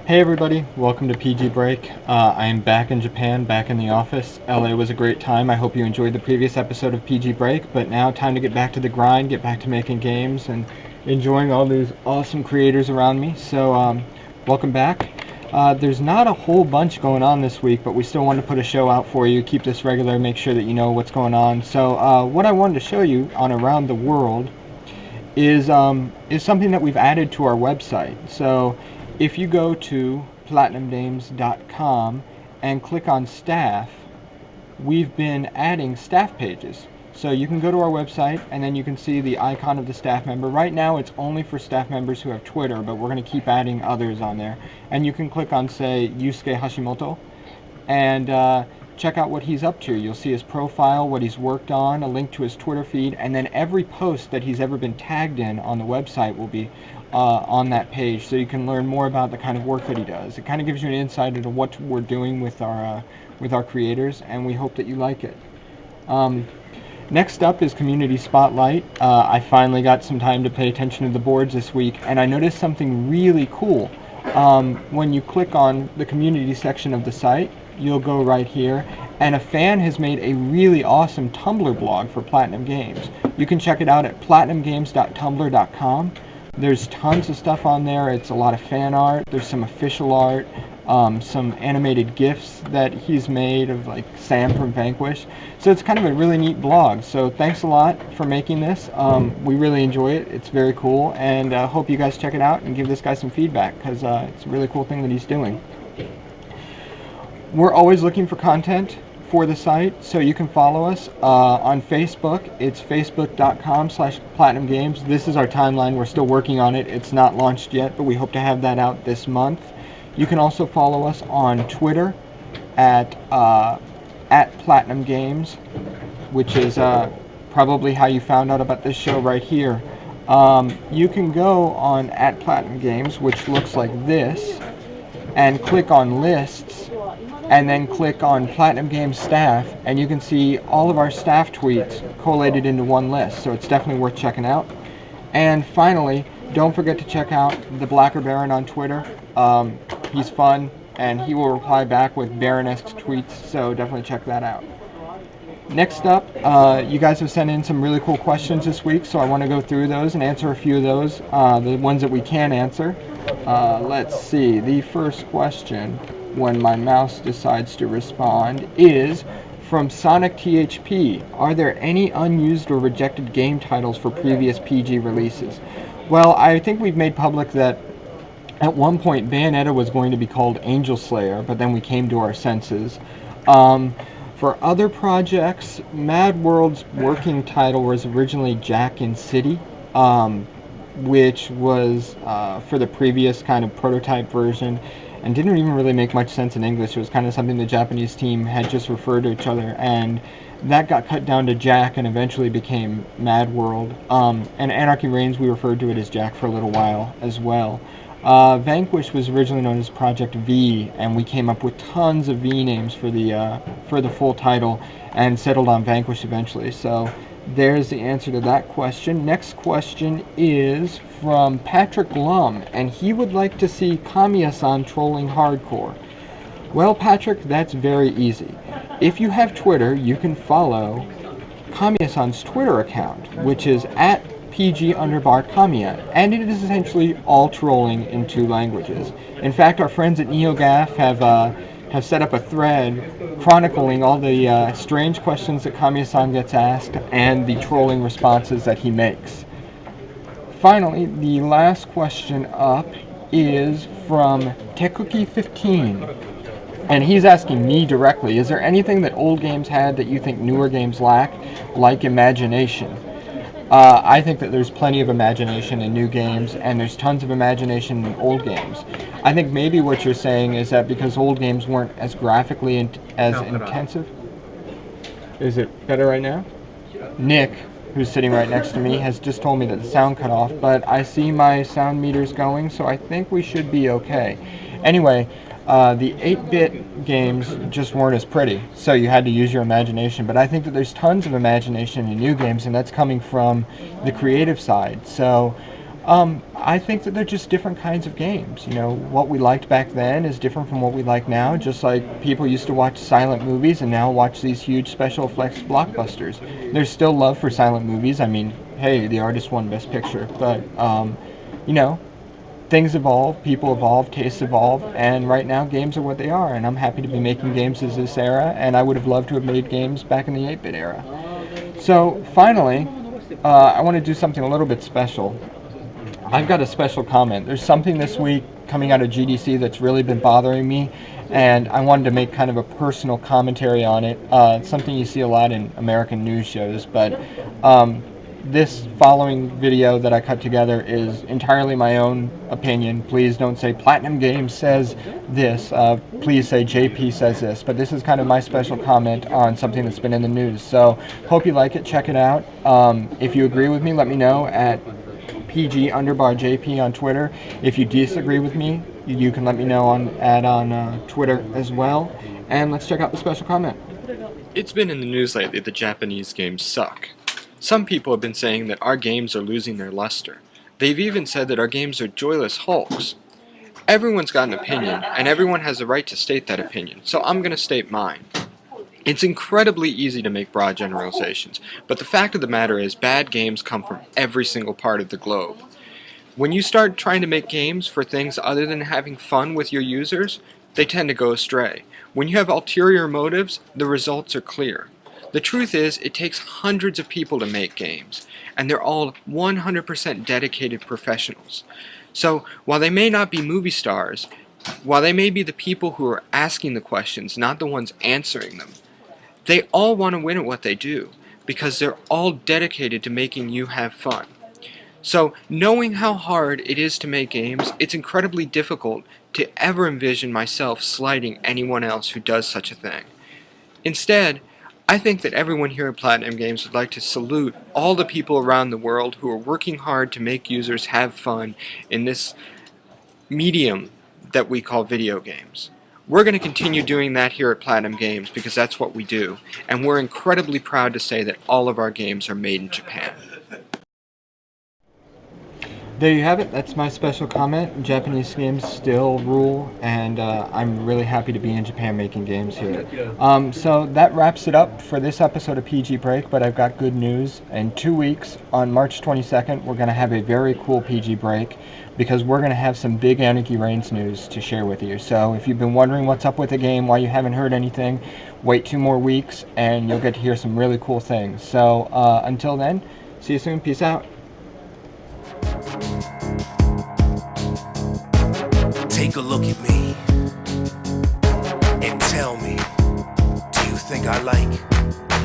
Hey everybody, welcome to PG Break. I am back in Japan, back in the office. LA was a great time. I hope you enjoyed the previous episode of PG Break, but now time to get back to the grind, get back to making games, and enjoying all these awesome creators around me. So, welcome back. There's not a whole bunch going on this week, but we still want to put a show out for you, keep this regular, make sure that you know what's going on. So, what I wanted to show you on Around the World is something that we've added to our website. So, if you go to platinumgames.com and click on staff, we've been adding staff pages. So you can go to our website and then you can see the icon of the staff member. Right now it's only for staff members who have Twitter, but we're going to keep adding others on there. And you can click on, say, Yusuke Hashimoto and check out what he's up to. You'll see his profile, what he's worked on, a link to his Twitter feed, and then every post that he's ever been tagged in on the website will be on that page, so you can learn more about the kind of work that he does. It kind of gives you an insight into what we're doing with our creators, and we hope that you like it. Next up is Community Spotlight. I finally got some time to pay attention to the boards this week, and I noticed something really cool. When you click on the community section of the site, you'll go right here, and a fan has made a really awesome Tumblr blog for Platinum Games. You can check it out at platinumgames.tumblr.com. There's tons of stuff on there. It's a lot of fan art. There's some official art, some animated GIFs that he's made of like Sam from Vanquish. So it's kind of a really neat blog. So thanks a lot for making this. We really enjoy it. It's very cool, and hope you guys check it out and give this guy some feedback, because it's a really cool thing that he's doing. We're always looking for content for the site, so you can follow us on Facebook. It's facebook.com/platinumgames. This is our timeline. We're still working on it. It's not launched yet, but we hope to have that out this month. You can also follow us on Twitter at platinumgames, which is probably how you found out about this show right here. You can go on at platinumgames, which looks like this, and click on lists, and then click on Platinum Games staff, and you can see all of our staff tweets collated into one list, so it's definitely worth checking out. And finally, don't forget to check out the Blacker Baron on Twitter. He's fun, and he will reply back with Baron-esque tweets, so definitely check that out. Next up, you guys have sent in some really cool questions this week, so I want to go through those and answer a few of those, the ones that we can answer. Let's see, the first question, when my mouse decides to respond, is from Sonic THP. Are there any unused or rejected game titles for previous PG releases? Well, I think we've made public that at one point Bayonetta was going to be called Angel Slayer, but then we came to our senses. For other projects, Mad World's working title was originally Jack in City, which was for the previous kind of prototype version, and didn't even really make much sense in English. It was kind of something the Japanese team had just referred to each other, and that got cut down to Jack and eventually became Mad World. And Anarchy Reigns, we referred to it as Jack for a little while as well. Vanquish was originally known as Project V, and we came up with tons of V names for the full title and settled on Vanquish eventually. So there's the answer to that question. Next question is from Patrick Lum, and he would like to see Kamiya-san trolling hardcore. Well, Patrick, that's very easy. If you have Twitter, you can follow Kamiya-san's Twitter account, which is at PG_Kamiya, and it is essentially all trolling in 2 languages. In fact, our friends at NeoGAF have set up a thread chronicling all the strange questions that Kamiya-san gets asked and the trolling responses that he makes. Finally, the last question up is from Tekuki15, and he's asking me directly, is there anything that old games had that you think newer games lack, like imagination? I think that there's plenty of imagination in new games, and there's tons of imagination in old games. I think maybe what you're saying is that because old games weren't as graphically intensive. Is it better right now? Nick, who's sitting right next to me, has just told me that the sound cut off, but I see my sound meters going, so I think we should be okay. Anyway, the 8-bit games just weren't as pretty, so you had to use your imagination. But I think that there's tons of imagination in new games, and that's coming from the creative side. So I think that they're just different kinds of games. You know, what we liked back then is different from what we like now, just like people used to watch silent movies and now watch these huge special effects blockbusters. There's still love for silent movies. I mean, hey, the artist won Best Picture, but, you know, things evolve, people evolve, tastes evolve, and right now games are what they are, and I'm happy to be making games as this era, and I would have loved to have made games back in the 8-bit era. So, finally, I want to do something a little bit special. I've got a special comment. There's something this week coming out of GDC that's really been bothering me, and I wanted to make kind of a personal commentary on it. It's something you see a lot in American news shows, but this following video that I cut together is entirely my own opinion. Please don't say Platinum Games says this. Please say JP says this. But this is kind of my special comment on something that's been in the news. So hope you like it. Check it out. If you agree with me, let me know at PG_JP on Twitter. If you disagree with me, you can let me know on Twitter as well. And let's check out the special comment. It's been in the news lately that Japanese games suck. Some people have been saying that our games are losing their luster. They've even said that our games are joyless hulks. Everyone's got an opinion, and everyone has the right to state that opinion, so I'm going to state mine. It's incredibly easy to make broad generalizations, but the fact of the matter is bad games come from every single part of the globe. When you start trying to make games for things other than having fun with your users, they tend to go astray. When you have ulterior motives, the results are clear. The truth is, it takes hundreds of people to make games, and they're all 100% dedicated professionals. So, while they may not be movie stars, while they may be the people who are asking the questions, not the ones answering them, they all want to win at what they do, because they're all dedicated to making you have fun. So, knowing how hard it is to make games, it's incredibly difficult to ever envision myself slighting anyone else who does such a thing. Instead, I think that everyone here at Platinum Games would like to salute all the people around the world who are working hard to make users have fun in this medium that we call video games. We're going to continue doing that here at Platinum Games because that's what we do, and we're incredibly proud to say that all of our games are made in Japan. There you have it. That's my special comment. Japanese games still rule, and I'm really happy to be in Japan making games here. So that wraps it up for this episode of PG Break, but I've got good news. In 2 weeks, on March 22nd, we're going to have a very cool PG Break because we're going to have some big Anarchy Reigns news to share with you. So if you've been wondering what's up with the game, why you haven't heard anything, wait 2 more weeks, and you'll get to hear some really cool things. So until then, see you soon. Peace out. Take a look at me and tell me, do you think I like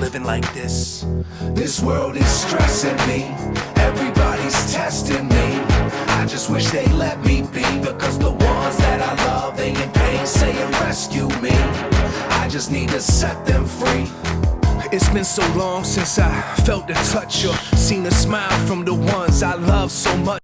living like this? This world is stressing me, everybody's testing me. I just wish they let me be, because the ones that I love, they in pain, saying rescue me. I just need to set them free. It's been so long since I felt the touch or seen a smile from the ones I love so much.